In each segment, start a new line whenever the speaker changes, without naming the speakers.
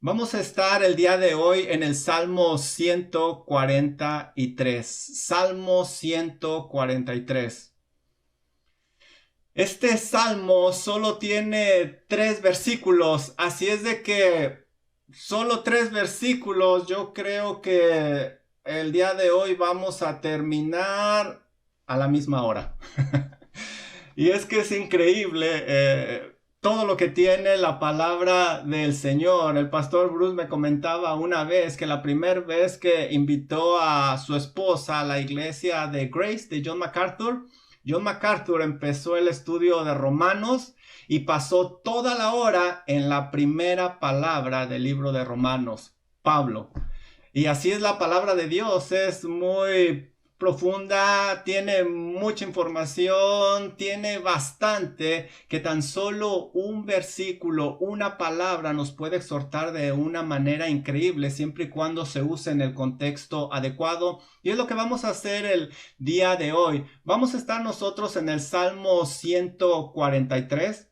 Vamos a estar el día de hoy en el Salmo 143. Salmo 143. Este salmo solo tiene 3 versículos, así es de que solo 3 versículos. Yo creo que el día de hoy vamos a terminar a la misma hora. Y es que es increíble todo lo que tiene la palabra del Señor. El pastor Bruce me comentaba una vez que la primera vez que invitó a su esposa a la iglesia de Grace de John MacArthur empezó el estudio de Romanos y pasó toda la hora en la primera palabra del libro de Romanos, Pablo. Y así es la palabra de Dios, es muy profunda, tiene mucha información, tiene bastante que tan solo un versículo, una palabra nos puede exhortar de una manera increíble siempre y cuando se use en el contexto adecuado. Y es lo que vamos a hacer el día de hoy. Vamos a estar nosotros en el Salmo 143.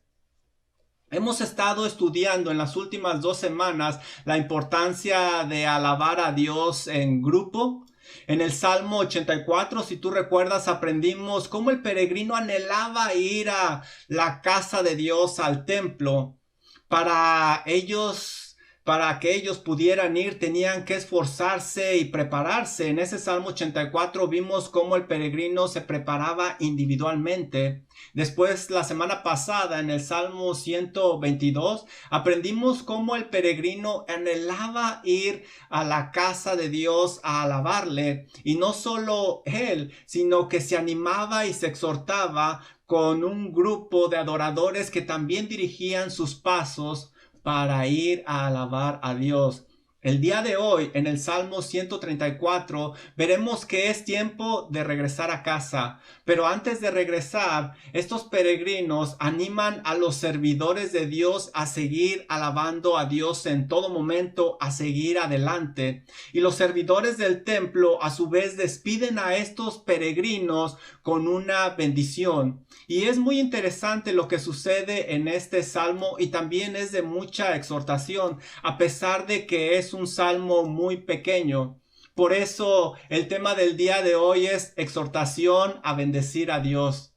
Hemos estado estudiando en las últimas 2 semanas la importancia de alabar a Dios en grupo. En el Salmo 84, si tú recuerdas, aprendimos cómo el peregrino anhelaba ir a la casa de Dios, al templo. Para ellos, para que ellos pudieran ir, tenían que esforzarse y prepararse. En ese Salmo 84 vimos cómo el peregrino se preparaba individualmente. Después, la semana pasada, en el Salmo 122, aprendimos cómo el peregrino anhelaba ir a la casa de Dios a alabarle. Y no solo él, sino que se animaba y se exhortaba con un grupo de adoradores que también dirigían sus pasos para ir a alabar a Dios. El día de hoy, en el Salmo 134, veremos que es tiempo de regresar a casa. Pero antes de regresar, estos peregrinos animan a los servidores de Dios a seguir alabando a Dios en todo momento, a seguir adelante. Y los servidores del templo, a su vez, despiden a estos peregrinos con una bendición. Y es muy interesante lo que sucede en este salmo y también es de mucha exhortación, a pesar de que es un salmo muy pequeño. Por eso el tema del día de hoy es exhortación a bendecir a Dios.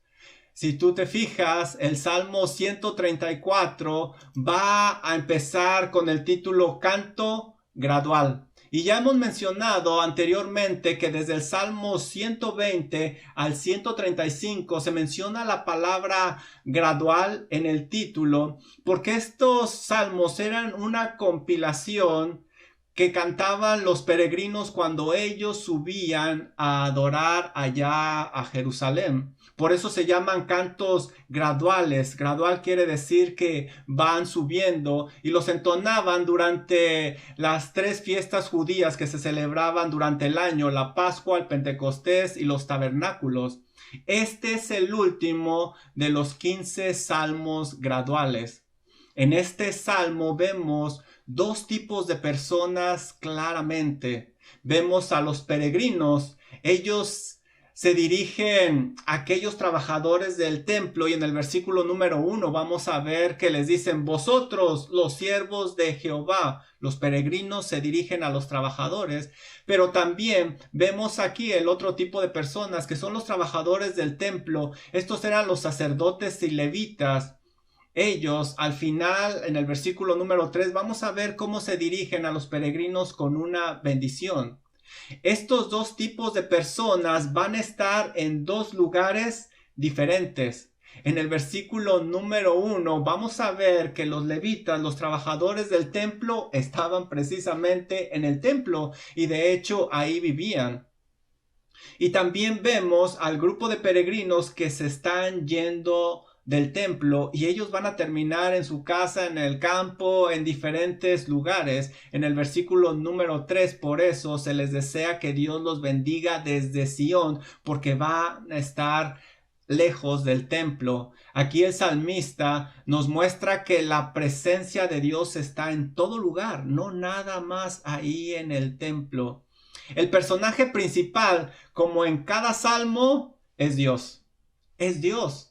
Si tú te fijas, el Salmo 134 va a empezar con el título Canto Gradual. Y ya hemos mencionado anteriormente que desde el Salmo 120 al 135 se menciona la palabra gradual en el título, porque estos salmos eran una compilación que cantaban los peregrinos cuando ellos subían a adorar allá a Jerusalén. Por eso se llaman cantos graduales. Gradual quiere decir que van subiendo y los entonaban durante las 3 fiestas judías que se celebraban durante el año, la Pascua, el Pentecostés y los tabernáculos. Este es el último de los 15 salmos graduales. En este salmo vemos 2 tipos de personas claramente. Vemos a los peregrinos. Ellos se dirigen a aquellos trabajadores del templo y en el versículo número 1 vamos a ver que les dicen: vosotros, los siervos de Jehová. Los peregrinos se dirigen a los trabajadores, pero también vemos aquí el otro tipo de personas que son los trabajadores del templo. Estos eran los sacerdotes y levitas. Ellos, al final, en el versículo número 3, vamos a ver cómo se dirigen a los peregrinos con una bendición. Estos 2 tipos de personas van a estar en 2 lugares diferentes. En el versículo número 1 vamos a ver que los levitas, los trabajadores del templo, estaban precisamente en el templo y de hecho ahí vivían. Y también vemos al grupo de peregrinos que se están yendo del templo y ellos van a terminar en su casa, en el campo, en diferentes lugares. En el versículo número 3, por eso se les desea que Dios los bendiga desde Sión, porque van a estar lejos del templo. Aquí el salmista nos muestra que la presencia de Dios está en todo lugar, no nada más ahí en el templo. El personaje principal, como en cada salmo, es Dios. Es Dios.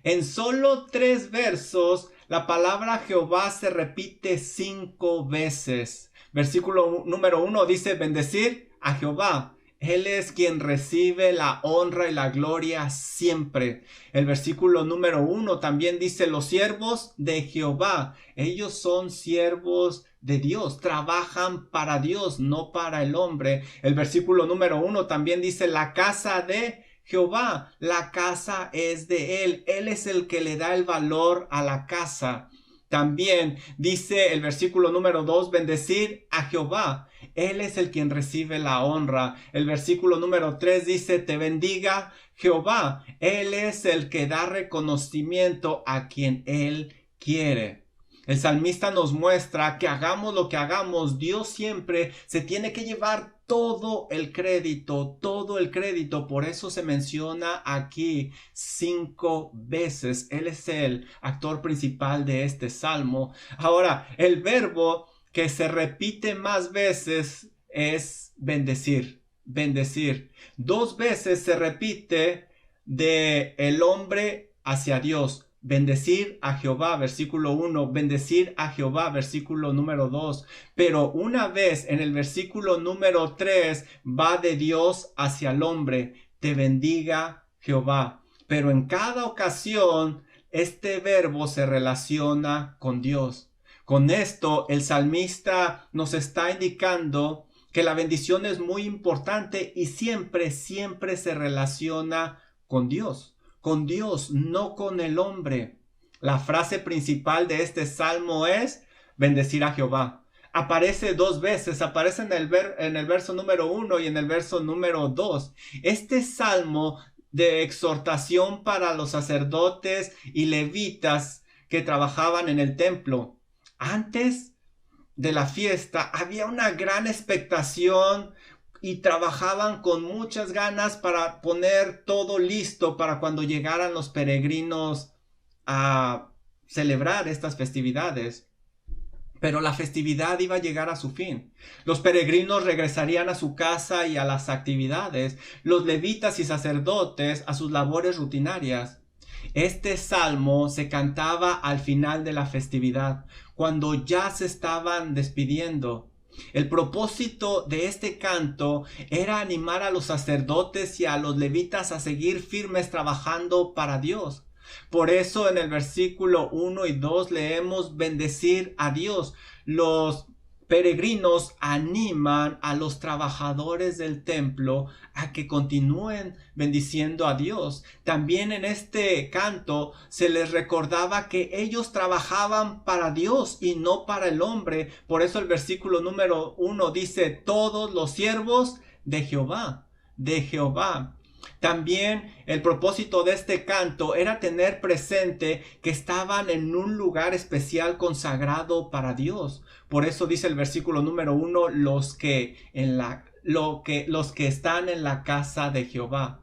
En solo 3 versos La palabra Jehová se repite 5 veces. Versículo número 1 dice bendecir a Jehová. Él es quien recibe la honra y la gloria siempre. El versículo número 1 también dice los siervos de Jehová. Ellos son siervos de Dios, trabajan para Dios, no para el hombre. El versículo número 1 también dice la casa de Jehová. La casa es de Él. Él es el que le da el valor a la casa. También dice el versículo número 2, bendecir a Jehová. Él es el quien recibe la honra. El versículo número 3 dice, te bendiga Jehová. Él es el que da reconocimiento a quien Él quiere. El salmista nos muestra que hagamos lo que hagamos, Dios siempre se tiene que llevar todo el crédito, todo el crédito. Por eso se menciona aquí 5 veces. Él es el actor principal de este salmo. Ahora, el verbo que se repite más veces es bendecir, bendecir. 2 veces se repite de el hombre hacia Dios. Bendecir a Jehová, versículo 1, bendecir a Jehová, versículo número 2, pero una vez en el versículo número 3 va de Dios hacia el hombre, te bendiga Jehová, pero en cada ocasión este verbo se relaciona con Dios. Con esto el salmista nos está indicando que la bendición es muy importante y siempre se relaciona con Dios. Con Dios, no con el hombre. La frase principal de este salmo es bendecir a Jehová. Aparece 2 veces, aparece en el verso número 1 y en el verso número 2. Este salmo de exhortación para los sacerdotes y levitas que trabajaban en el templo. Antes de la fiesta había una gran expectación y trabajaban con muchas ganas para poner todo listo para cuando llegaran los peregrinos a celebrar estas festividades. Pero la festividad iba a llegar a su fin. Los peregrinos regresarían a su casa y a las actividades, los levitas y sacerdotes a sus labores rutinarias. Este salmo se cantaba al final de la festividad, cuando ya se estaban despidiendo. El propósito de este canto era animar a los sacerdotes y a los levitas a seguir firmes trabajando para Dios. Por eso en el versículo 1 y 2 leemos bendecir a Dios. Los peregrinos animan a los trabajadores del templo a que continúen bendiciendo a Dios. También en este canto se les recordaba que ellos trabajaban para Dios y no para el hombre. Por eso el versículo número 1 dice todos los siervos de Jehová, de Jehová. También el propósito de este canto era tener presente que estaban en un lugar especial consagrado para Dios. Por eso dice el versículo número 1, los que están en la casa de Jehová.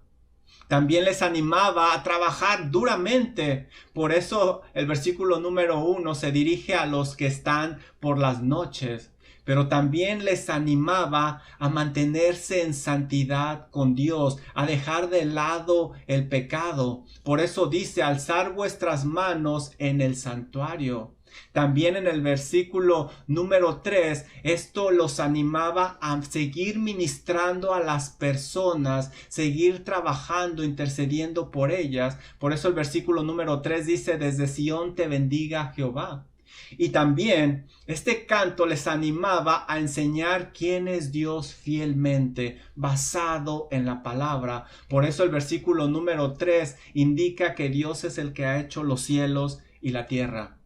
También les animaba a trabajar duramente. Por eso el versículo número 1 se dirige a los que están por las noches. Pero también les animaba a mantenerse en santidad con Dios, a dejar de lado el pecado. Por eso dice, alzar vuestras manos en el santuario. También en el versículo número 3, esto los animaba a seguir ministrando a las personas, seguir trabajando, intercediendo por ellas. Por eso el versículo número 3 dice, desde Sión te bendiga Jehová. Y también este canto les animaba a enseñar quién es Dios fielmente, basado en la palabra. Por eso el versículo número 3 indica que Dios es el que ha hecho los cielos y la tierra.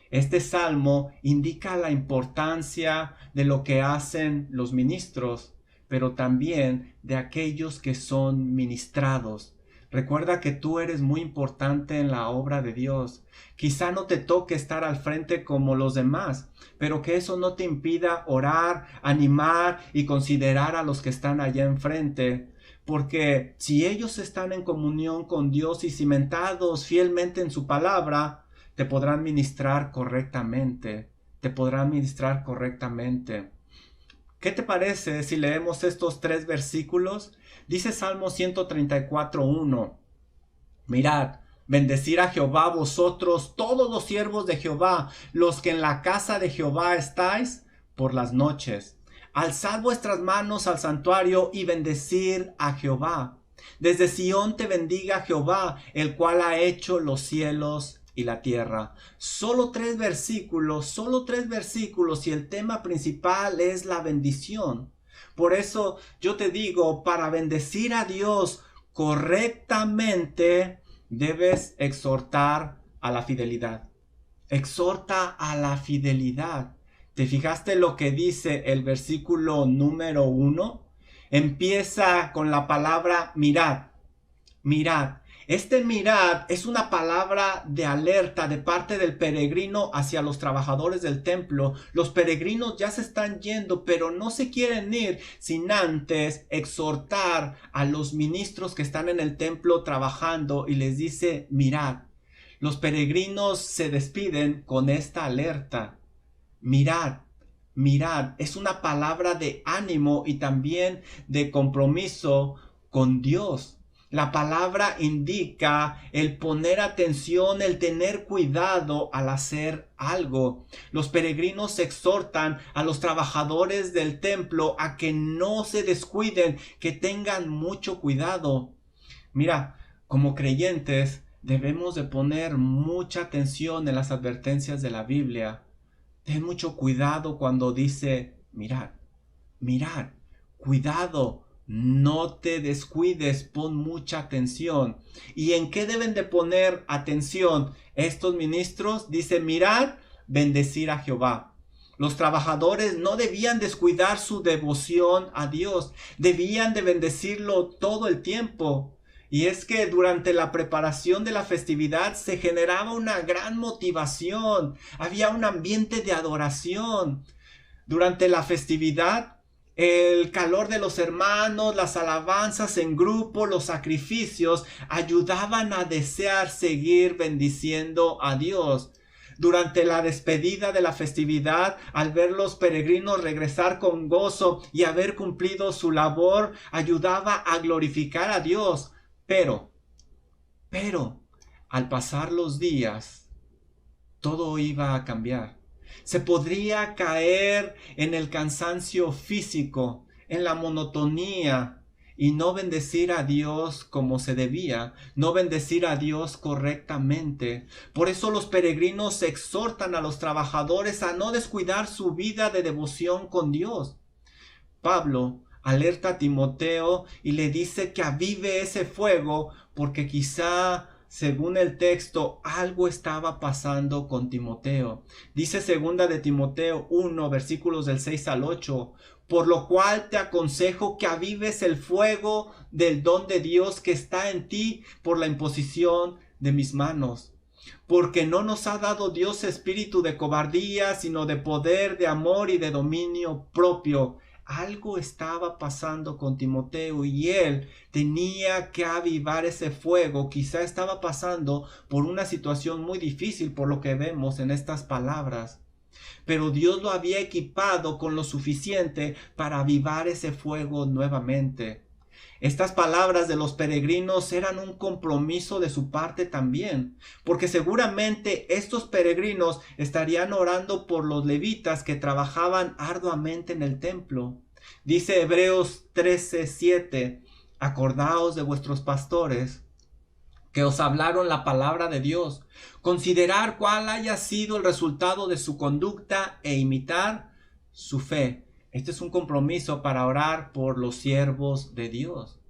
Este salmo indica la importancia de lo que hacen los ministros, pero también de aquellos que son ministrados. Recuerda que tú eres muy importante en la obra de Dios. Quizá no te toque estar al frente como los demás, pero que eso no te impida orar, animar y considerar a los que están allá enfrente. Porque si ellos están en comunión con Dios y cimentados fielmente en su palabra, te podrán ministrar correctamente. Te podrán ministrar correctamente. ¿Qué te parece si leemos estos 3 versículos? Dice Salmo 134:1. Mirad, Bendecir a Jehová vosotros, todos los siervos de Jehová, los que en la casa de Jehová estáis por las noches. Alzad vuestras manos al santuario y bendecir a Jehová. Desde Sión te bendiga Jehová, el cual ha hecho los cielos y la tierra. Solo tres versículos y el tema principal es la bendición. Por eso yo te digo, para bendecir a Dios correctamente, debes exhortar a la fidelidad. Exhorta a la fidelidad. ¿Te fijaste lo que dice el versículo número 1? Empieza con la palabra mirad. Mirad. Este mirad es una palabra de alerta de parte del peregrino hacia los trabajadores del templo. Los peregrinos ya se están yendo, pero no se quieren ir sin antes exhortar a los ministros que están en el templo trabajando y les dice mirad. Los peregrinos se despiden con esta alerta. Mirad, mirad. Es una palabra de ánimo y también de compromiso con Dios. La palabra indica el poner atención, el tener cuidado al hacer algo. Los peregrinos exhortan a los trabajadores del templo a que no se descuiden, que tengan mucho cuidado. Mira, como creyentes debemos de poner mucha atención en las advertencias de la Biblia. Ten mucho cuidado cuando dice mirad, mirad, cuidado. No te descuides, pon mucha atención. ¿Y en qué deben de poner atención estos ministros? Dice, mirad, bendecir a Jehová. Los trabajadores no debían descuidar su devoción a Dios, debían de bendecirlo todo el tiempo. Y es que durante la preparación de la festividad se generaba una gran motivación, había un ambiente de adoración. Durante la festividad, el calor de los hermanos, las alabanzas en grupo, los sacrificios ayudaban a desear seguir bendiciendo a Dios. Durante la despedida de la festividad, al ver los peregrinos regresar con gozo y haber cumplido su labor, ayudaba a glorificar a Dios. Pero, al pasar los días, todo iba a cambiar. Se podría caer en el cansancio físico, en la monotonía y no bendecir a Dios como se debía, no bendecir a Dios correctamente. Por eso los peregrinos exhortan a los trabajadores a no descuidar su vida de devoción con Dios. Pablo alerta a Timoteo y le dice que avive ese fuego porque quizá, según el texto, algo estaba pasando con Timoteo. Dice segunda de Timoteo 1, versículos del 6 al 8. Por lo cual te aconsejo que avives el fuego del don de Dios que está en ti por la imposición de mis manos. Porque no nos ha dado Dios espíritu de cobardía, sino de poder, de amor y de dominio propio. Algo estaba pasando con Timoteo y él tenía que avivar ese fuego. Quizá estaba pasando por una situación muy difícil por lo que vemos en estas palabras. Pero Dios lo había equipado con lo suficiente para avivar ese fuego nuevamente. Estas palabras de los peregrinos eran un compromiso de su parte también, porque seguramente estos peregrinos estarían orando por los levitas que trabajaban arduamente en el templo. Dice Hebreos 13:7, acordaos de vuestros pastores que os hablaron la palabra de Dios, considerar cuál haya sido el resultado de su conducta e imitar su fe. Este es un compromiso para orar por los siervos de Dios.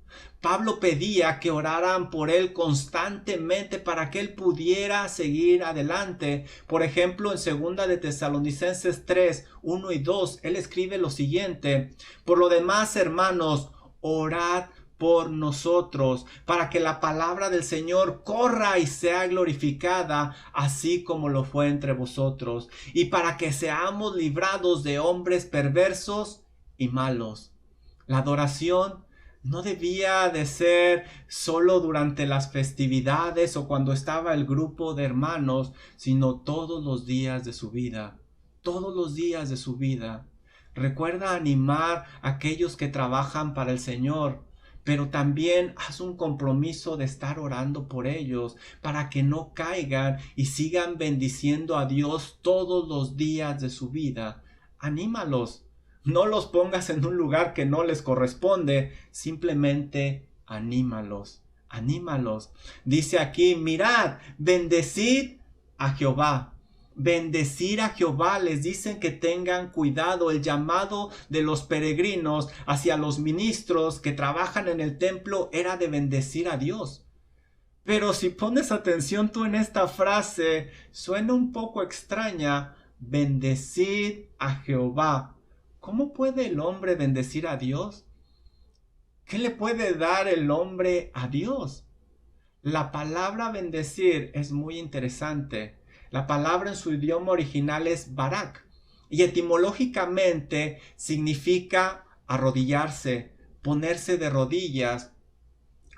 Pablo pedía que oraran por él constantemente para que él pudiera seguir adelante. Por ejemplo, en 2 de Tesalonicenses 3, 1 y 2, él escribe lo siguiente: por lo demás, hermanos, orad por nosotros, para que la palabra del Señor corra y sea glorificada, así como lo fue entre vosotros, y para que seamos librados de hombres perversos y malos. La adoración no debía de ser solo durante las festividades o cuando estaba el grupo de hermanos, sino todos los días de su vida. Todos los días de su vida. Recuerda animar a aquellos que trabajan para el Señor. pero también haz un compromiso de estar orando por ellos para que no caigan y sigan bendiciendo a Dios todos los días de su vida. Anímalos. No los pongas en un lugar que no les corresponde, simplemente anímalos, anímalos. Dice aquí, mirad, bendecid a Jehová. Bendecir a Jehová, les dicen que tengan cuidado. El llamado de los peregrinos hacia los ministros que trabajan en el templo era de bendecir a Dios. Pero si pones atención tú en esta frase, suena un poco extraña. Bendecid a Jehová. ¿Cómo puede el hombre bendecir a Dios? ¿Qué le puede dar el hombre a Dios? La palabra bendecir es muy interesante. La palabra en su idioma original es barak y etimológicamente significa arrodillarse, ponerse de rodillas,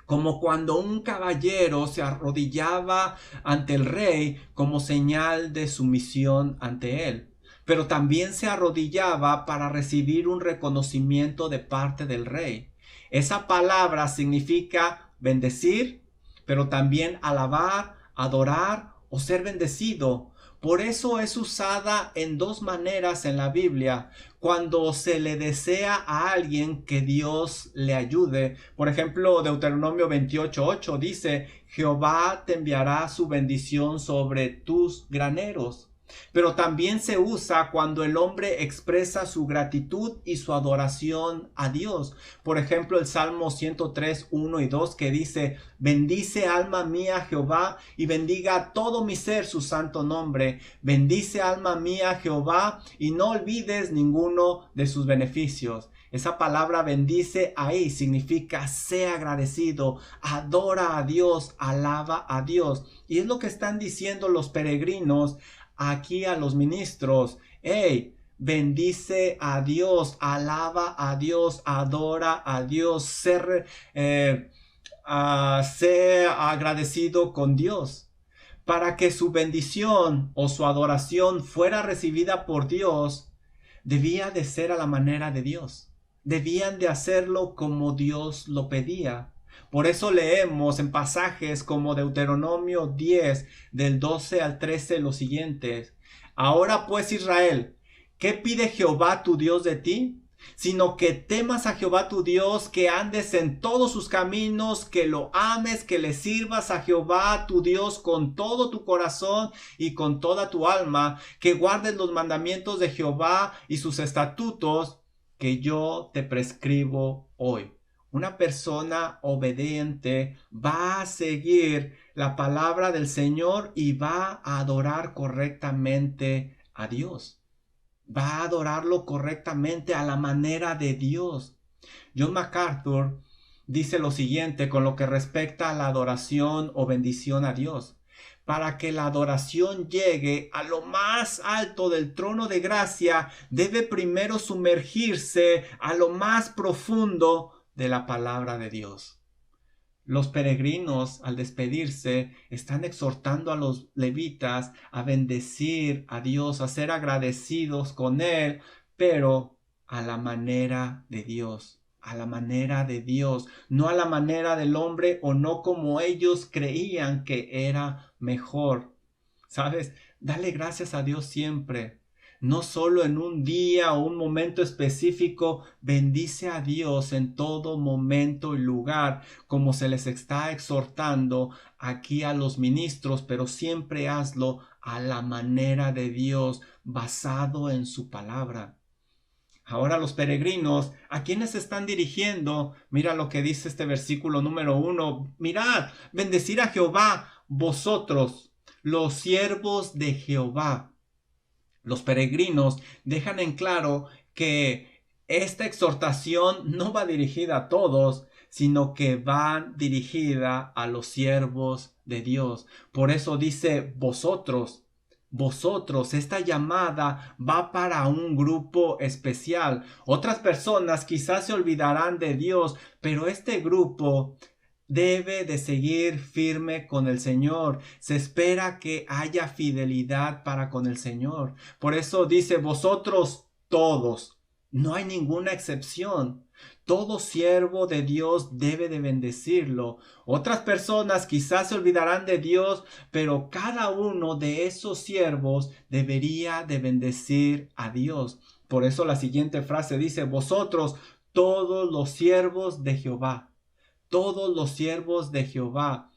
como cuando un caballero se arrodillaba ante el rey como señal de sumisión ante él. Pero también se arrodillaba para recibir un reconocimiento de parte del rey. Esa palabra significa bendecir, pero también alabar, adorar o ser bendecido. Por eso es usada en dos maneras en la Biblia. Cuando se le desea a alguien que Dios le ayude. Por ejemplo, Deuteronomio 28:8 dice, Jehová te enviará su bendición sobre tus graneros. Pero también se usa cuando el hombre expresa su gratitud y su adoración a Dios. Por ejemplo, el Salmo 103:1 y 2 que dice, bendice alma mía Jehová y bendiga todo mi ser su santo nombre. Bendice alma mía Jehová y no olvides ninguno de sus beneficios. Esa palabra bendice ahí significa sé agradecido, adora a Dios, alaba a Dios. Y es lo que están diciendo los peregrinos aquí a los ministros. Hey, bendice a Dios, alaba a Dios, adora a Dios, sé agradecido con Dios. Para que su bendición o su adoración fuera recibida por Dios, debía de ser a la manera de Dios. Debían de hacerlo como Dios lo pedía. Por eso leemos en pasajes como Deuteronomio 10, del 12 al 13, lo siguiente. Ahora pues Israel, ¿qué pide Jehová tu Dios de ti? Sino que temas a Jehová tu Dios, que andes en todos sus caminos, que lo ames, que le sirvas a Jehová tu Dios con todo tu corazón y con toda tu alma, que guardes los mandamientos de Jehová y sus estatutos que yo te prescribo hoy. Una persona obediente va a seguir la palabra del Señor y va a adorar correctamente a Dios. Va a adorarlo correctamente a la manera de Dios. John MacArthur dice lo siguiente con lo que respecta a la adoración o bendición a Dios. Para que la adoración llegue a lo más alto del trono de gracia, debe primero sumergirse a lo más profundo de la palabra de Dios. Los peregrinos, al despedirse, están exhortando a los levitas a bendecir a Dios, a ser agradecidos con Él, pero a la manera de Dios, a la manera de Dios, no a la manera del hombre o no como ellos creían que era mejor. ¿Sabes? Dale gracias a Dios siempre. No solo en un día o un momento específico, bendice a Dios en todo momento y lugar, como se les está exhortando aquí a los ministros, pero siempre hazlo a la manera de Dios, basado en su palabra. Ahora los peregrinos, ¿a quiénes se están dirigiendo? Mira lo que dice este versículo número 1. Mirad, bendecir a Jehová, vosotros, los siervos de Jehová. Los peregrinos dejan en claro que esta exhortación no va dirigida a todos, sino que va dirigida a los siervos de Dios. Por eso dice vosotros. Vosotros, esta llamada va para un grupo especial. Otras personas quizás se olvidarán de Dios, pero este grupo debe de seguir firme con el Señor. Se espera que haya fidelidad para con el Señor. Por eso dice vosotros todos. No hay ninguna excepción. Todo siervo de Dios debe de bendecirlo. Otras personas quizás se olvidarán de Dios, pero cada uno de esos siervos debería de bendecir a Dios. Por eso la siguiente frase dice: vosotros, todos los siervos de Jehová, todos los siervos de Jehová.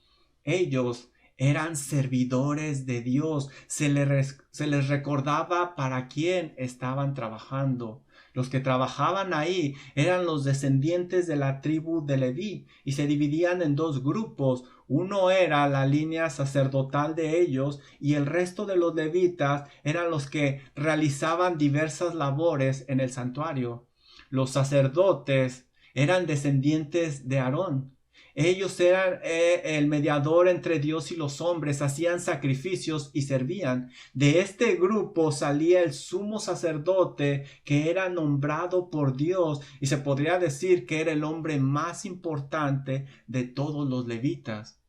Ellos eran servidores de Dios. Se les recordaba para quién estaban trabajando. Los que trabajaban ahí eran los descendientes de la tribu de Leví y se dividían en dos grupos. Uno era la línea sacerdotal de ellos y el resto de los levitas eran los que realizaban diversas labores en el santuario. Los sacerdotes eran descendientes de Aarón. Ellos eran el mediador entre Dios y los hombres, hacían sacrificios y servían. De este grupo salía el sumo sacerdote, que era nombrado por Dios y se podría decir que era el hombre más importante de todos los levitas.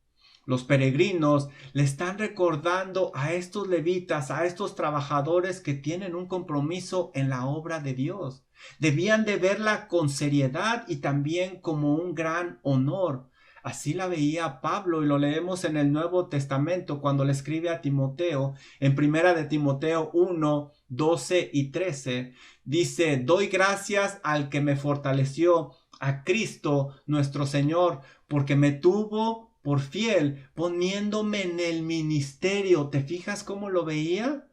Los peregrinos le están recordando a estos levitas, a estos trabajadores que tienen un compromiso en la obra de Dios. Debían de verla con seriedad y también como un gran honor. Así la veía Pablo y lo leemos en el Nuevo Testamento cuando le escribe a Timoteo en primera de Timoteo 1, 12 y 13. Dice: doy gracias al que me fortaleció, a Cristo nuestro Señor, porque me tuvo por fiel, poniéndome en el ministerio. ¿Te fijas cómo lo veía?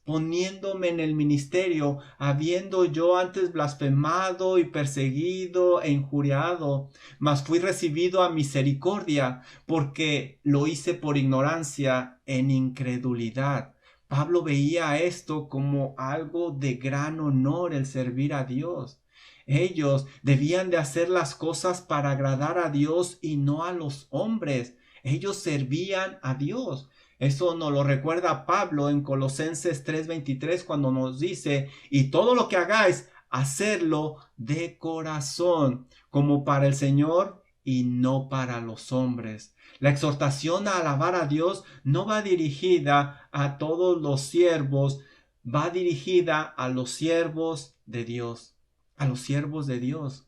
Poniéndome en el ministerio, habiendo yo antes blasfemado y perseguido e injuriado, mas fui recibido a misericordia, porque lo hice por ignorancia, en incredulidad. Pablo veía esto como algo de gran honor, el servir a Dios. Ellos debían de hacer las cosas para agradar a Dios y no a los hombres. Ellos servían a Dios. Eso nos lo recuerda Pablo en Colosenses 3:23 cuando nos dice: y todo lo que hagáis, hacerlo de corazón, como para el Señor y no para los hombres. La exhortación a alabar a Dios no va dirigida a todos los siervos, va dirigida a los siervos de Dios, a los siervos de Dios.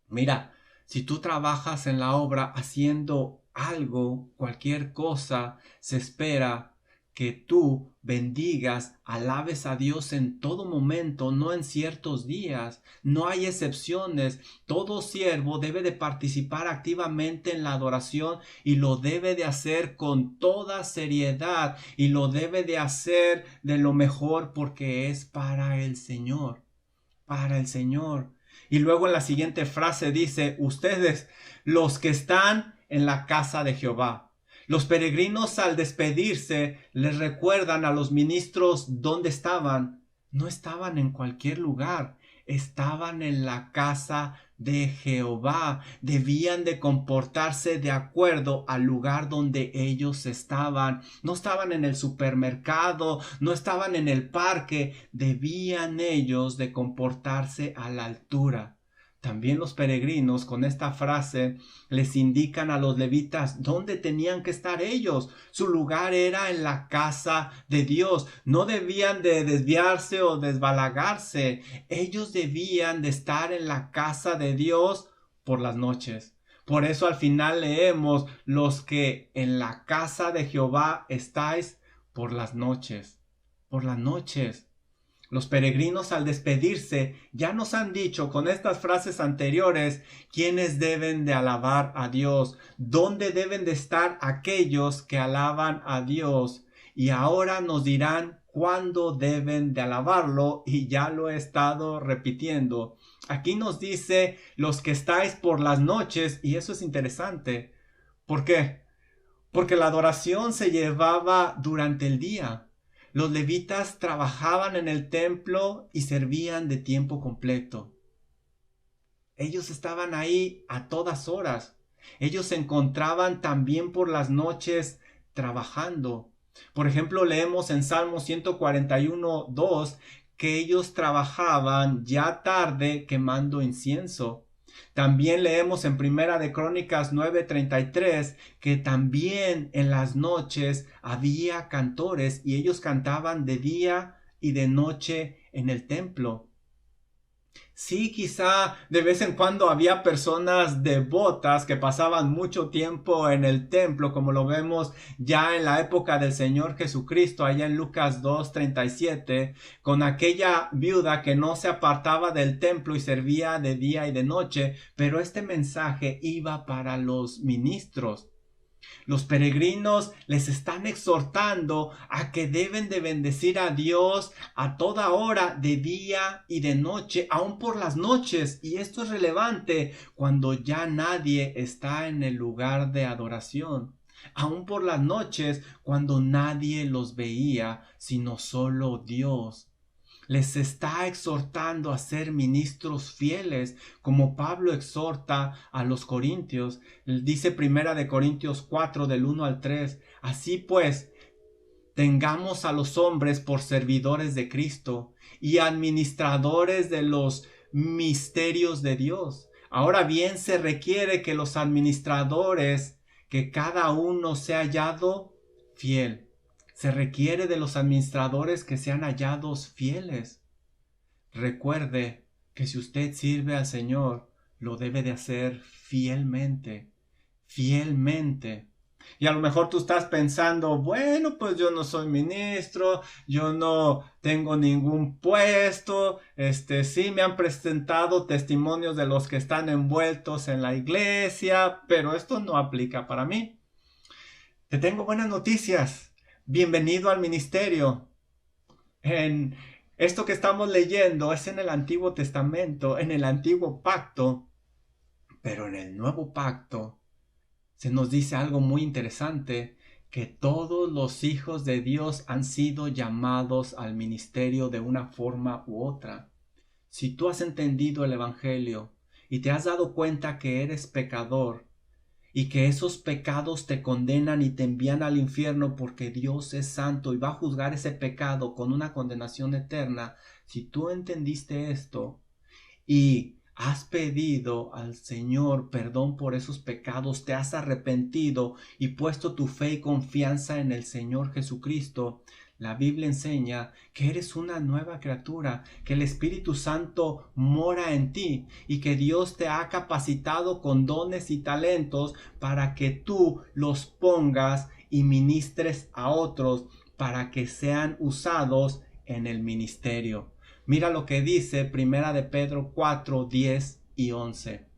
Mira, si tú trabajas en la obra haciendo algo, cualquier cosa, se espera que tú bendigas, alabes a Dios en todo momento, no en ciertos días. No hay excepciones. Todo siervo debe de participar activamente en la adoración y lo debe de hacer con toda seriedad y lo debe de hacer de lo mejor porque es para el Señor, para el Señor. Y luego en la siguiente frase dice: ustedes, los que están en la casa de Jehová. Los peregrinos, al despedirse, les recuerdan a los ministros dónde estaban. No estaban en cualquier lugar, estaban en la casa de Jehová. Debían de comportarse de acuerdo al lugar donde ellos estaban. No estaban en el supermercado, no estaban en el parque. Debían ellos de comportarse a la altura. También los peregrinos con esta frase les indican a los levitas dónde tenían que estar ellos. Su lugar era en la casa de Dios. No debían de desviarse o desbalagarse. Ellos debían de estar en la casa de Dios por las noches. Por eso al final leemos: los que en la casa de Jehová estáis por las noches. Por las noches. Los peregrinos, al despedirse, ya nos han dicho con estas frases anteriores quiénes deben de alabar a Dios, dónde deben de estar aquellos que alaban a Dios, y ahora nos dirán cuándo deben de alabarlo, y ya lo he estado repitiendo. Aquí nos dice: los que estáis por las noches, y eso es interesante. ¿Por qué? Porque la adoración se llevaba durante el día. Los levitas trabajaban en el templo y servían de tiempo completo. Ellos estaban ahí a todas horas. Ellos se encontraban también por las noches trabajando. Por ejemplo, leemos en Salmo 141:2 que ellos trabajaban ya tarde quemando incienso. También leemos en Primera de Crónicas 9:33 que también en las noches había cantores y ellos cantaban de día y de noche en el templo. Sí, quizá de vez en cuando había personas devotas que pasaban mucho tiempo en el templo, como lo vemos ya en la época del Señor Jesucristo, allá en Lucas 2:37, con aquella viuda que no se apartaba del templo y servía de día y de noche, pero este mensaje iba para los ministros. Los peregrinos les están exhortando a que deben de bendecir a Dios a toda hora, de día y de noche, aun por las noches. Y esto es relevante cuando ya nadie está en el lugar de adoración. Aun por las noches, cuando nadie los veía, sino solo Dios. Les está exhortando a ser ministros fieles, como Pablo exhorta a los corintios. Él dice primera de Corintios 4 del 1 al 3. Así pues, tengamos a los hombres por servidores de Cristo y administradores de los misterios de Dios. Ahora bien, se requiere que los administradores, que cada uno sea hallado fiel. Se requiere de los administradores que sean hallados fieles. Recuerde que si usted sirve al Señor, lo debe de hacer fielmente, fielmente. Y a lo mejor tú estás pensando, bueno, pues yo no soy ministro, yo no tengo ningún puesto, sí me han presentado testimonios de los que están envueltos en la iglesia, pero esto no aplica para mí. Te tengo buenas noticias. Bienvenido al ministerio. En esto que estamos leyendo es en el Antiguo Testamento, en el Antiguo Pacto, pero en el Nuevo Pacto se nos dice algo muy interesante, que todos los hijos de Dios han sido llamados al ministerio de una forma u otra. Si tú has entendido el Evangelio y te has dado cuenta que eres pecador, y que esos pecados te condenan y te envían al infierno porque Dios es santo y va a juzgar ese pecado con una condenación eterna, si tú entendiste esto y has pedido al Señor perdón por esos pecados, te has arrepentido y puesto tu fe y confianza en el Señor Jesucristo, la Biblia enseña que eres una nueva criatura, que el Espíritu Santo mora en ti y que Dios te ha capacitado con dones y talentos para que tú los pongas y ministres a otros para que sean usados en el ministerio. Mira lo que dice Primera de Pedro 4, 10 y 11.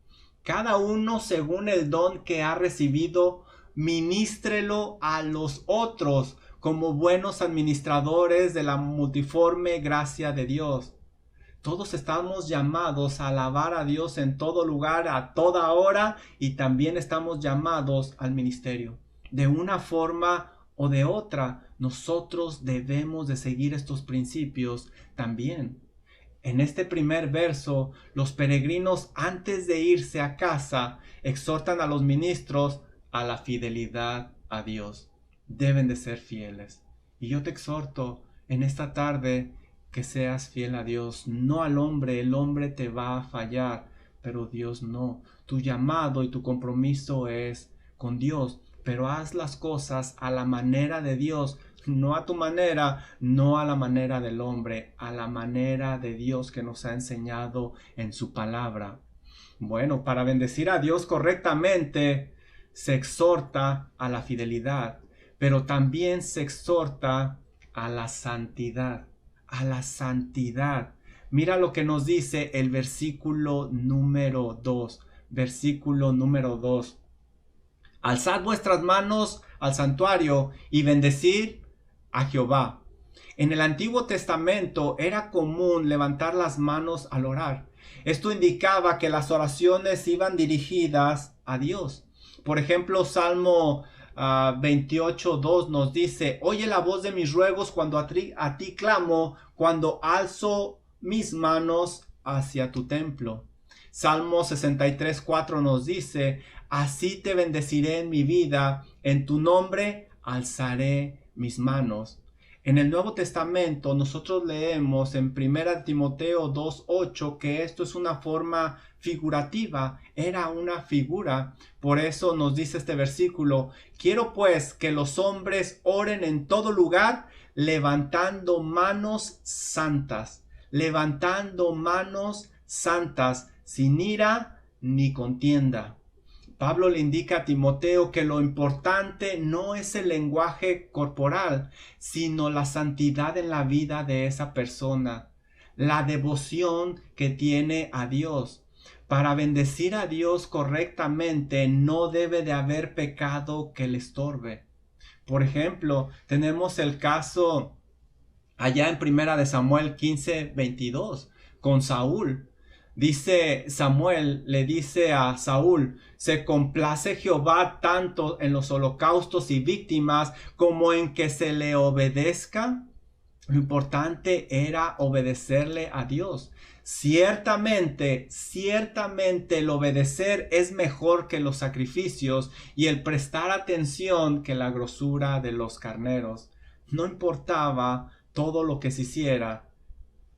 Cada uno según el don que ha recibido, ministrelo a los otros como buenos administradores de la multiforme gracia de Dios. Todos estamos llamados a alabar a Dios en todo lugar, a toda hora, y también estamos llamados al ministerio. De una forma o de otra, nosotros debemos de seguir estos principios también. En este primer verso, los peregrinos antes de irse a casa exhortan a los ministros a la fidelidad a Dios. Deben de ser fieles. Y yo te exhorto en esta tarde que seas fiel a Dios, no al hombre. El hombre te va a fallar, pero Dios no. Tu llamado y tu compromiso es con Dios, pero haz las cosas a la manera de Dios, no a tu manera, no a la manera del hombre, a la manera de Dios que nos ha enseñado en su palabra. Bueno, para bendecir a Dios correctamente se exhorta a la fidelidad, pero también se exhorta a la santidad, a la santidad. Mira lo que nos dice el versículo número 2, versículo número 2. Alzad vuestras manos al santuario y bendecid a Jehová. En el Antiguo Testamento era común levantar las manos al orar. Esto indicaba que las oraciones iban dirigidas a Dios. Por ejemplo, Salmo 28:2 nos dice: oye la voz de mis ruegos cuando a ti clamo, cuando alzo mis manos hacia tu templo. Salmo 63:4 nos dice: así te bendeciré en mi vida, en tu nombre alzaré mis manos. En el Nuevo Testamento nosotros leemos en 1 Timoteo 2:8 que esto es una forma figurativa, era una figura. Por eso nos dice este versículo: quiero pues que los hombres oren en todo lugar, levantando manos santas, levantando manos santas, sin ira ni contienda. Pablo le indica a Timoteo que lo importante no es el lenguaje corporal, sino la santidad en la vida de esa persona, la devoción que tiene a Dios. Para bendecir a Dios correctamente no debe de haber pecado que le estorbe. Por ejemplo, tenemos el caso allá en Primera de Samuel 15:22 con Saúl. Dice Samuel, le dice a Saúl: se complace Jehová tanto en los holocaustos y víctimas como en que se le obedezca. Lo importante era obedecerle a Dios. Ciertamente el obedecer es mejor que los sacrificios y el prestar atención que la grosura de los carneros. No importaba todo lo que se hiciera.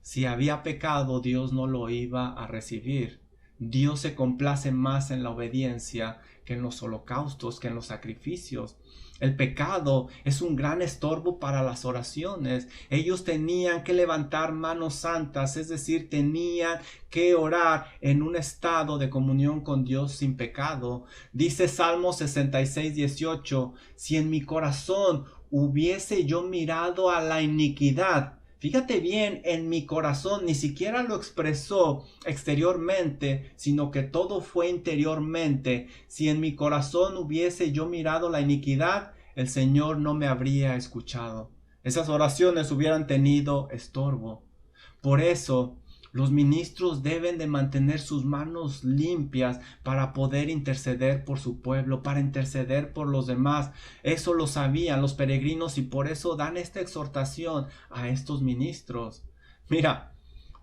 Si había pecado, Dios no lo iba a recibir. Dios se complace más en la obediencia que en los holocaustos, que en los sacrificios. El pecado es un gran estorbo para las oraciones. Ellos tenían que levantar manos santas, es decir, tenían que orar en un estado de comunión con Dios sin pecado. Dice Salmo 66:18: si en mi corazón hubiese yo mirado a la iniquidad. Fíjate bien, en mi corazón, ni siquiera lo expresó exteriormente, sino que todo fue interiormente. Si en mi corazón hubiese yo mirado la iniquidad, el Señor no me habría escuchado. Esas oraciones hubieran tenido estorbo. Por eso, los ministros deben de mantener sus manos limpias para poder interceder por su pueblo, para interceder por los demás. Eso lo sabían los peregrinos y por eso dan esta exhortación a estos ministros. Mira,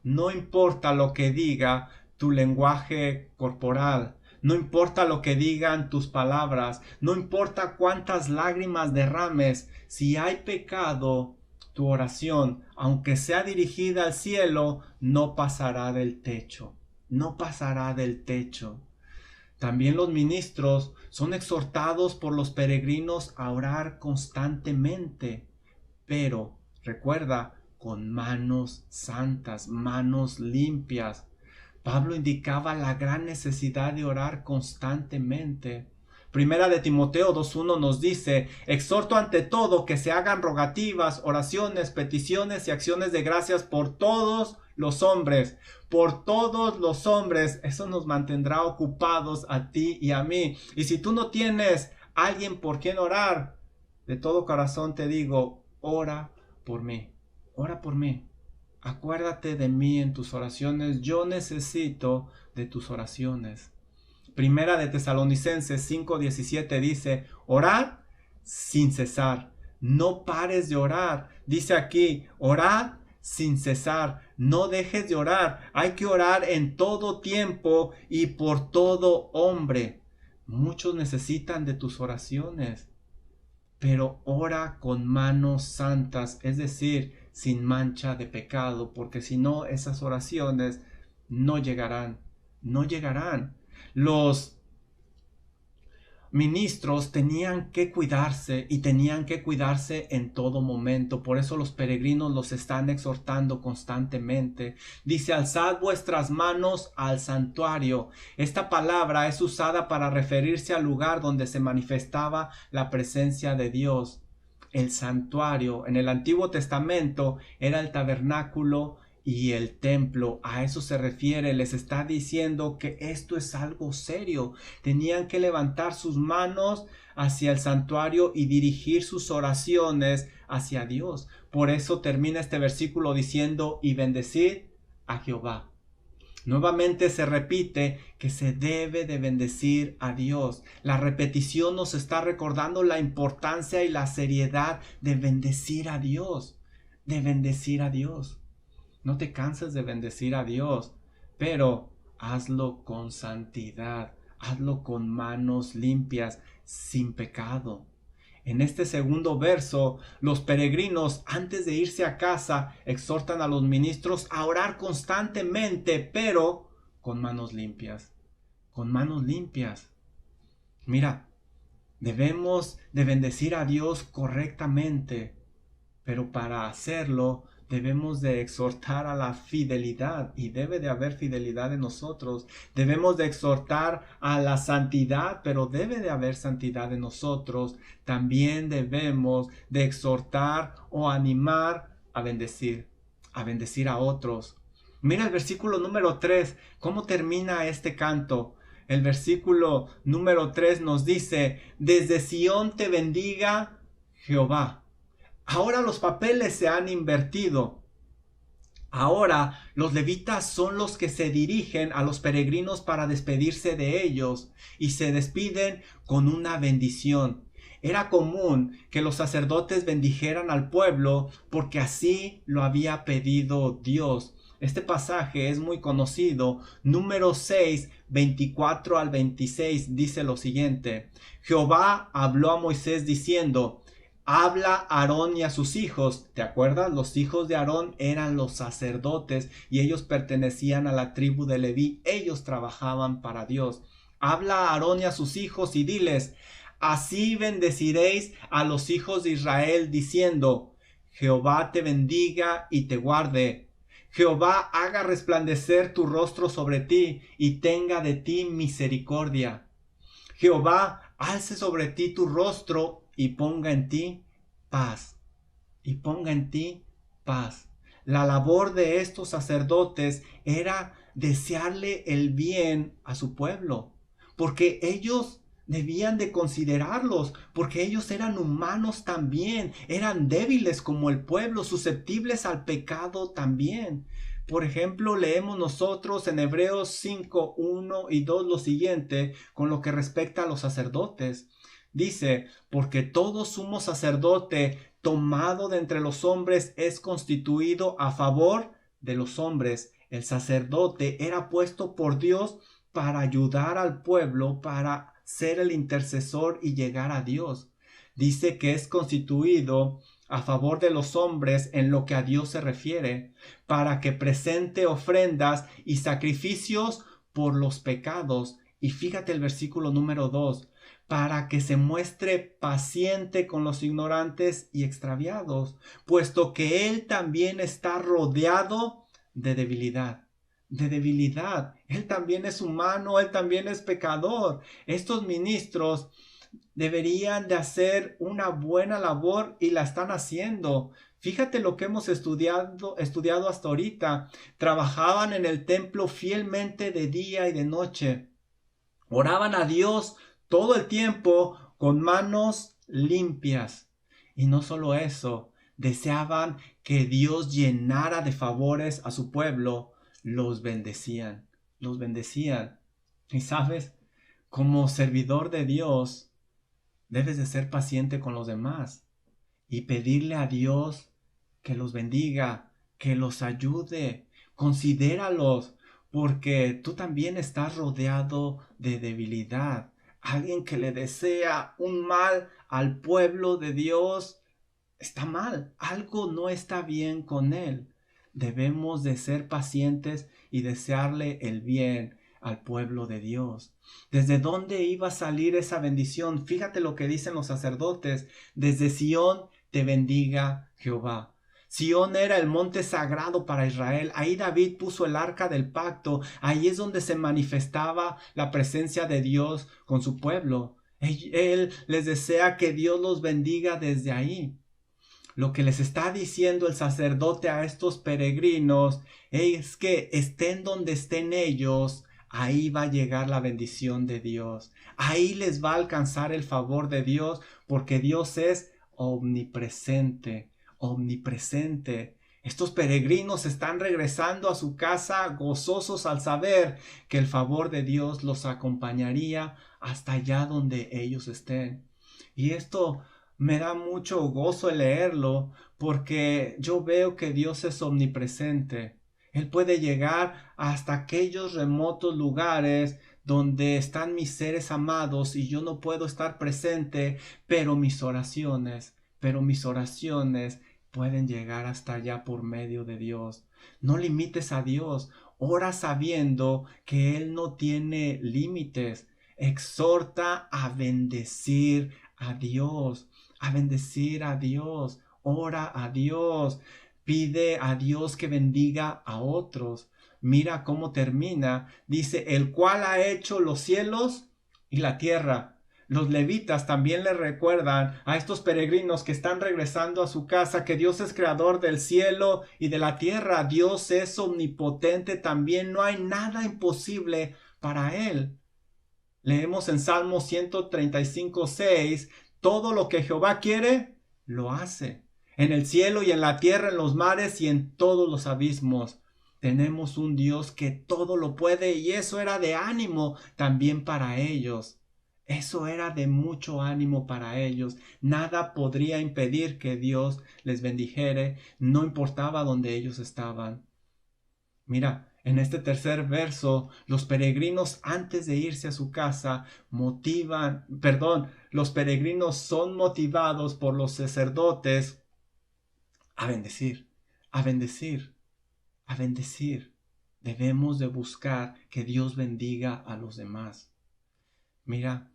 no importa lo que diga tu lenguaje corporal, no importa lo que digan tus palabras, no importa cuántas lágrimas derrames, si hay pecado, tu oración, aunque sea dirigida al cielo, no pasará del techo. No pasará del techo. También los ministros son exhortados por los peregrinos a orar constantemente, pero recuerda, con manos santas, manos limpias. Pablo indicaba la gran necesidad de orar constantemente. Primera de Timoteo 2:1 nos dice: exhorto ante todo que se hagan rogativas, oraciones, peticiones y acciones de gracias por todos los hombres. Por todos los hombres. Eso nos mantendrá ocupados a ti y a mí. Y si tú no tienes alguien por quien orar, de todo corazón te digo, ora por mí. Ora por mí. Acuérdate de mí en tus oraciones. Yo necesito de tus oraciones. Primera de Tesalonicenses 5:17 dice: orad sin cesar. No pares de orar. Dice aquí: orad sin cesar. No dejes de orar. Hay que orar en todo tiempo y por todo hombre. Muchos necesitan de tus oraciones, pero ora con manos santas, es decir, sin mancha de pecado, porque si no, esas oraciones no llegarán. No llegarán. Los ministros tenían que cuidarse y tenían que cuidarse en todo momento. Por eso los peregrinos los están exhortando constantemente. Dice: alzad vuestras manos al santuario. Esta palabra es usada para referirse al lugar donde se manifestaba la presencia de Dios. El santuario en el Antiguo Testamento era el tabernáculo y el templo. A eso se refiere. Les está diciendo que esto es algo serio. Tenían que levantar sus manos hacia el santuario y dirigir sus oraciones hacia Dios. Por eso termina este versículo diciendo: y bendecid a Jehová. Nuevamente se repite que se debe de bendecir a Dios. La repetición nos está recordando la importancia y la seriedad de bendecir a Dios. De bendecir a Dios. No te canses de bendecir a Dios, pero hazlo con santidad, hazlo con manos limpias, sin pecado. En este segundo verso, los peregrinos, antes de irse a casa, exhortan a los ministros a orar constantemente, pero con manos limpias. Con manos limpias. Mira, debemos de bendecir a Dios correctamente, pero para hacerlo debemos de exhortar a la fidelidad y debe de haber fidelidad en nosotros. Debemos de exhortar a la santidad, pero debe de haber santidad en nosotros. También debemos de exhortar o animar a bendecir a otros. Mira el versículo número 3, cómo termina este canto. El versículo número 3 nos dice: desde Sión te bendiga Jehová. Ahora los papeles se han invertido. Ahora los levitas son los que se dirigen a los peregrinos para despedirse de ellos y se despiden con una bendición. Era común que los sacerdotes bendijeran al pueblo porque así lo había pedido Dios. Este pasaje es muy conocido. Número 6, 24 al 26 dice lo siguiente: Jehová habló a Moisés diciendo: habla a Aarón y a sus hijos. ¿Te acuerdas? Los hijos de Aarón eran los sacerdotes y ellos pertenecían a la tribu de Leví. Ellos trabajaban para Dios. Habla a Aarón y a sus hijos y diles: así bendeciréis a los hijos de Israel, diciendo: Jehová te bendiga y te guarde. Jehová haga resplandecer tu rostro sobre ti y tenga de ti misericordia. Jehová alce sobre ti tu rostro y ponga en ti paz. Y ponga en ti paz. La labor de estos sacerdotes era desearle el bien a su pueblo, porque ellos debían de considerarlos, porque ellos eran humanos también, eran débiles como el pueblo, susceptibles al pecado también. Por ejemplo, leemos nosotros en Hebreos 5, 1 y 2 lo siguiente con lo que respecta a los sacerdotes. Dice: porque todo sumo sacerdote tomado de entre los hombres es constituido a favor de los hombres. El sacerdote era puesto por Dios para ayudar al pueblo, para ser el intercesor y llegar a Dios. Dice que es constituido a favor de los hombres en lo que a Dios se refiere, para que presente ofrendas y sacrificios por los pecados. Y fíjate el versículo número 2: para que se muestre paciente con los ignorantes y extraviados, puesto que él también está rodeado de debilidad. De debilidad. Él también es humano, él también es pecador. Estos ministros deberían de hacer una buena labor y la están haciendo. Fíjate lo que hemos estudiado hasta ahorita. Trabajaban en el templo fielmente de día y de noche. Oraban a Dios todo el tiempo con manos limpias. Y no solo eso, deseaban que Dios llenara de favores a su pueblo. Los bendecían, los bendecían. Y sabes, como servidor de Dios, debes de ser paciente con los demás y pedirle a Dios que los bendiga, que los ayude. Considéralos, porque tú también estás rodeado de debilidad. Alguien que le desea un mal al pueblo de Dios está mal. Algo no está bien con él. Debemos de ser pacientes y desearle el bien al pueblo de Dios. ¿Desde dónde iba a salir esa bendición? Fíjate lo que dicen los sacerdotes: desde Sión te bendiga Jehová. Sión era el monte sagrado para Israel. Ahí David puso el arca del pacto. Ahí es donde se manifestaba la presencia de Dios con su pueblo. Él les desea que Dios los bendiga desde ahí. Lo que les está diciendo el sacerdote a estos peregrinos es que estén donde estén ellos, ahí va a llegar la bendición de Dios. Ahí les va a alcanzar el favor de Dios, porque Dios es omnipresente, omnipresente. Estos peregrinos están regresando a su casa gozosos al saber que el favor de Dios los acompañaría hasta allá donde ellos estén. Y esto me da mucho gozo el leerlo, porque yo veo que Dios es omnipresente. Él puede llegar hasta aquellos remotos lugares donde están mis seres amados y yo no puedo estar presente, pero mis oraciones pueden llegar hasta allá por medio de Dios. No limites a Dios, ora sabiendo que Él no tiene límites. Exhorta a bendecir a Dios, ora a Dios. Pide a Dios que bendiga a otros. Mira cómo termina. Dice, el cual ha hecho los cielos y la tierra. Los levitas también le recuerdan a estos peregrinos que están regresando a su casa que Dios es creador del cielo y de la tierra. Dios es omnipotente también. No hay nada imposible para Él. Leemos en Salmo 135:6, todo lo que Jehová quiere, lo hace. En el cielo y en la tierra, en los mares y en todos los abismos. Tenemos un Dios que todo lo puede y eso era de ánimo también para ellos. Eso era de mucho ánimo para ellos. Nada podría impedir que Dios les bendijere, no importaba dónde ellos estaban. Mira, en este tercer verso, los peregrinos antes de irse a su casa los peregrinos son motivados por los sacerdotes a bendecir, a bendecir, a bendecir. Debemos de buscar que Dios bendiga a los demás. Mira,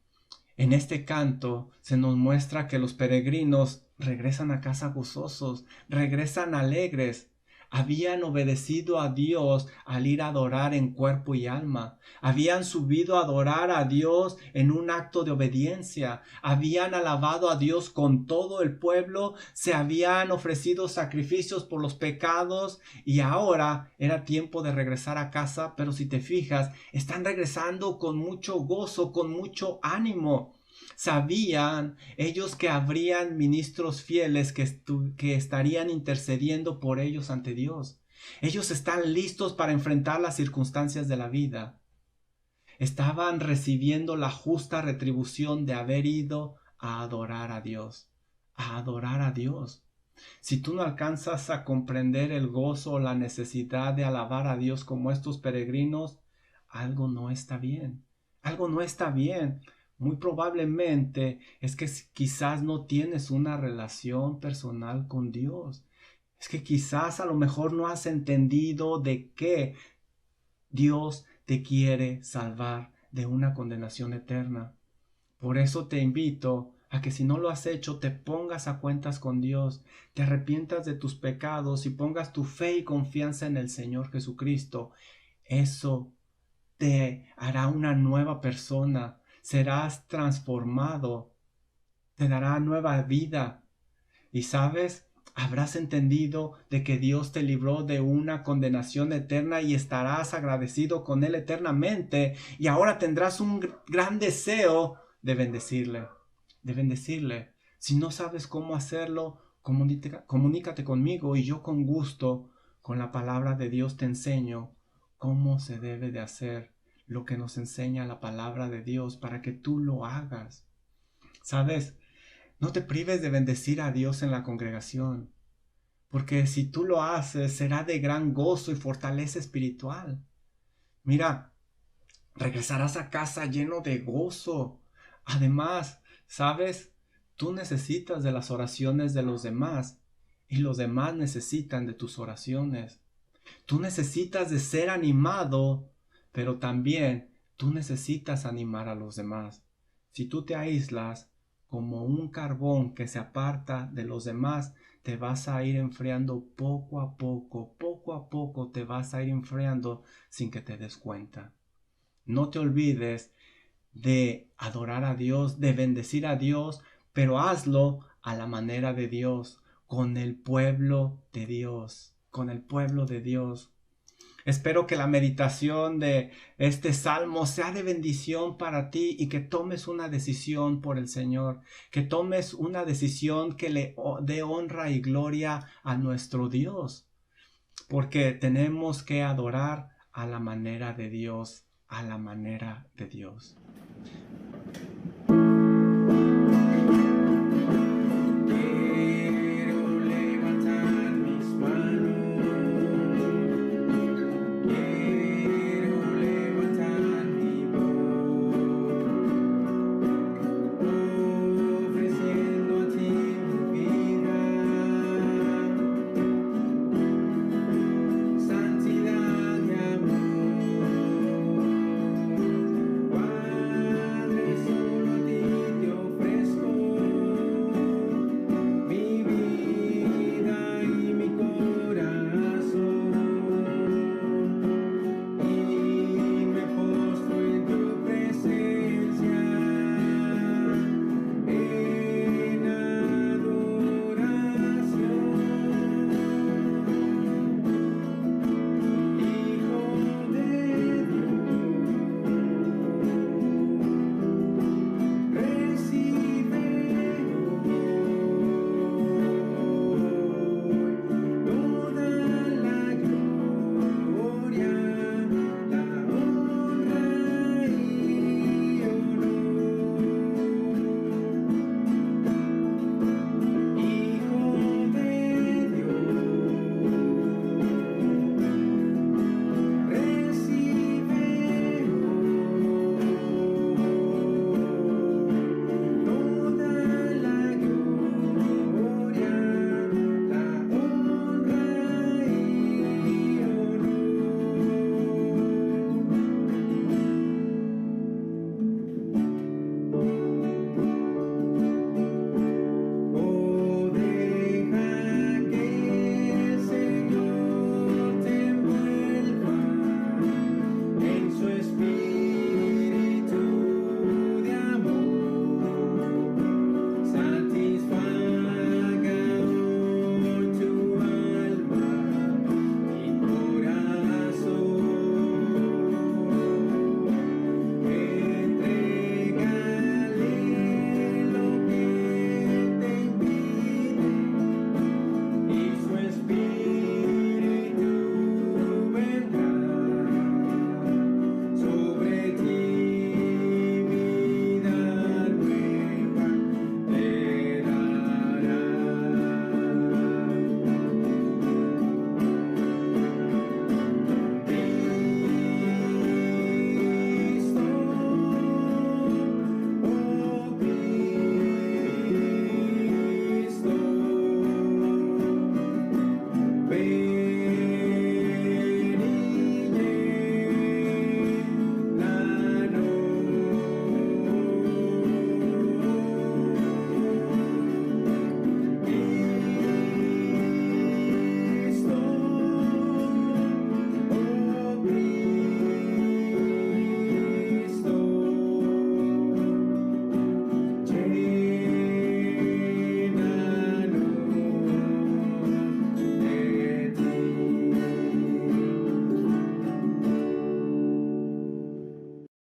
en este canto se nos muestra que los peregrinos regresan a casa gozosos, regresan alegres. Habían obedecido a Dios al ir a adorar en cuerpo y alma. Habían subido a adorar a Dios en un acto de obediencia. Habían alabado a Dios con todo el pueblo. Se habían ofrecido sacrificios por los pecados. Y ahora era tiempo de regresar a casa. Pero si te fijas, están regresando con mucho gozo, con mucho ánimo. Sabían ellos que habrían ministros fieles que estarían intercediendo por ellos ante Dios. Ellos están listos para enfrentar las circunstancias de la vida. Estaban recibiendo la justa retribución de haber ido a adorar a Dios. A adorar a Dios. Si tú no alcanzas a comprender el gozo o la necesidad de alabar a Dios como estos peregrinos, algo no está bien. Algo no está bien. Muy probablemente es que quizás no tienes una relación personal con Dios. Es que quizás a lo mejor no has entendido de que Dios te quiere salvar de una condenación eterna. Por eso te invito a que si no lo has hecho, te pongas a cuentas con Dios, te arrepientas de tus pecados y pongas tu fe y confianza en el Señor Jesucristo. Eso te hará una nueva persona. Serás transformado, te dará nueva vida. Y sabes, habrás entendido de que Dios te libró de una condenación eterna y estarás agradecido con Él eternamente. Y ahora tendrás un gran deseo de bendecirle, de bendecirle. Si no sabes cómo hacerlo, comunícate conmigo y yo con gusto, con la palabra de Dios te enseño cómo se debe de hacer lo que nos enseña la palabra de Dios para que tú lo hagas. ¿Sabes? No te prives de bendecir a Dios en la congregación, porque si tú lo haces será de gran gozo y fortaleza espiritual. Mira, regresarás a casa lleno de gozo. Además, ¿sabes? Tú necesitas de las oraciones de los demás y los demás necesitan de tus oraciones. Tú necesitas de ser animado, pero también tú necesitas animar a los demás. Si tú te aíslas como un carbón que se aparta de los demás, te vas a ir enfriando poco a poco te vas a ir enfriando sin que te des cuenta. No te olvides de adorar a Dios, de bendecir a Dios, pero hazlo a la manera de Dios, con el pueblo de Dios, con el pueblo de Dios. Espero que la meditación de este salmo sea de bendición para ti y que tomes una decisión por el Señor, que tomes una decisión que le dé honra y gloria a nuestro Dios, porque tenemos que adorar a la manera de Dios, a la manera de Dios.